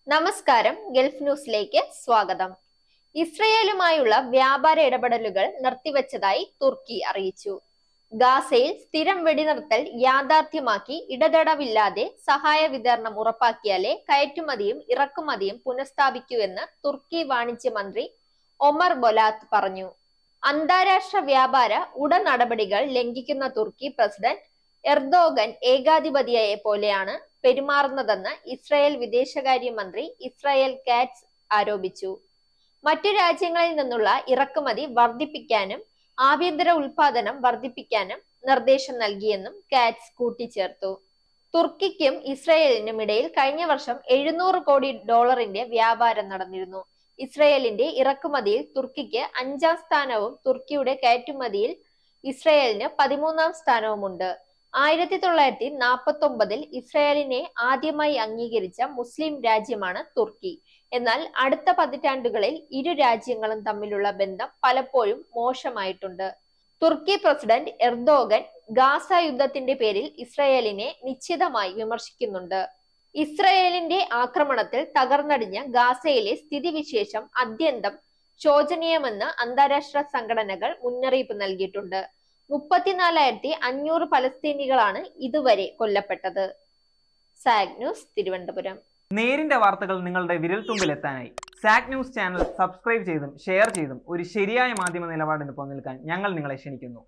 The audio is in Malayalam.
നമസ്കാരം, ഗൾഫ് ന്യൂസിലേക്ക് സ്വാഗതം. ഇസ്രയേലുമായുള്ള വ്യാപാര ഇടപെടലുകൾ നിർത്തിവച്ചതായി തുർക്കി അറിയിച്ചു. ഗാസയിൽ സ്ഥിരം വെടിനിർത്തൽ യാഥാർത്ഥ്യമാക്കി ഇടതടവില്ലാതെ സഹായ വിതരണം ഉറപ്പാക്കിയാലേ കയറ്റുമതിയും ഇറക്കുമതിയും പുനഃസ്ഥാപിക്കൂ എന്ന് തുർക്കി വാണിജ്യ മന്ത്രി ഒമർ ബൊലാത്ത് പറഞ്ഞു. അന്താരാഷ്ട്ര വ്യാപാര ഉടനടപടികൾ ലംഘിക്കുന്ന തുർക്കി പ്രസിഡന്റ് എർദോഗൻ ഏകാധിപതിയെ പോലെയാണ് പെരുമാറുന്നതെന്ന് ഇസ്രായേൽ വിദേശകാര്യമന്ത്രി ഇസ്രായേൽ കാറ്റ്സ് ആരോപിച്ചു. മറ്റു രാജ്യങ്ങളിൽ നിന്നുള്ള ഇറക്കുമതി വർദ്ധിപ്പിക്കാനും ആഭ്യന്തര ഉൽപാദനം വർദ്ധിപ്പിക്കാനും നിർദ്ദേശം നൽകിയെന്നും കാറ്റ്സ് കൂട്ടിച്ചേർത്തു. തുർക്കിക്കും ഇസ്രായേലിനും ഇടയിൽ കഴിഞ്ഞ വർഷം $700 കോടി വ്യാപാരം നടന്നിരുന്നു. ഇസ്രായേലിന്റെ ഇറക്കുമതിയിൽ തുർക്കിക്ക് 5ാം സ്ഥാനവും തുർക്കിയുടെ കയറ്റുമതിയിൽ ഇസ്രായേലിന് 13ാം സ്ഥാനവുമുണ്ട്. 1949 ഇസ്രായേലിനെ ആദ്യമായി അംഗീകരിച്ച മുസ്ലിം രാജ്യമാണ് തുർക്കി. എന്നാൽ അടുത്ത പതിറ്റാണ്ടുകളിൽ ഇരു രാജ്യങ്ങളും തമ്മിലുള്ള ബന്ധം പലപ്പോഴും മോശമായിട്ടുണ്ട്. തുർക്കി പ്രസിഡന്റ് എർദോഗൻ ഗാസ യുദ്ധത്തിന്റെ പേരിൽ ഇസ്രായേലിനെ നിശ്ചിതമായി വിമർശിക്കുന്നുണ്ട്. ഇസ്രായേലിന്റെ ആക്രമണത്തിൽ തകർന്നടിഞ്ഞ ഗാസയിലെ സ്ഥിതിവിശേഷം അത്യന്തം ശോചനീയമെന്ന് അന്താരാഷ്ട്ര സംഘടനകൾ മുന്നറിയിപ്പ് നൽകിയിട്ടുണ്ട്. 34,500 പലസ്തീനികളാണ് ഇതുവരെ കൊല്ലപ്പെട്ടത്. Zag news, Thiruvananthapuram. നേരിന്റെ വാർത്തകൾ നിങ്ങളുടെ വിരൽത്തുമ്പിലെത്താനായി സാഗ് ന്യൂസ് ചാനൽ സബ്സ്ക്രൈബ് ചെയ്തും ഷെയർ ചെയ്തും ഒരു ശരിയായ മാധ്യമ നിലപാടിന് പോകാൻ ഞങ്ങൾ നിങ്ങളെ ക്ഷണിക്കുന്നു.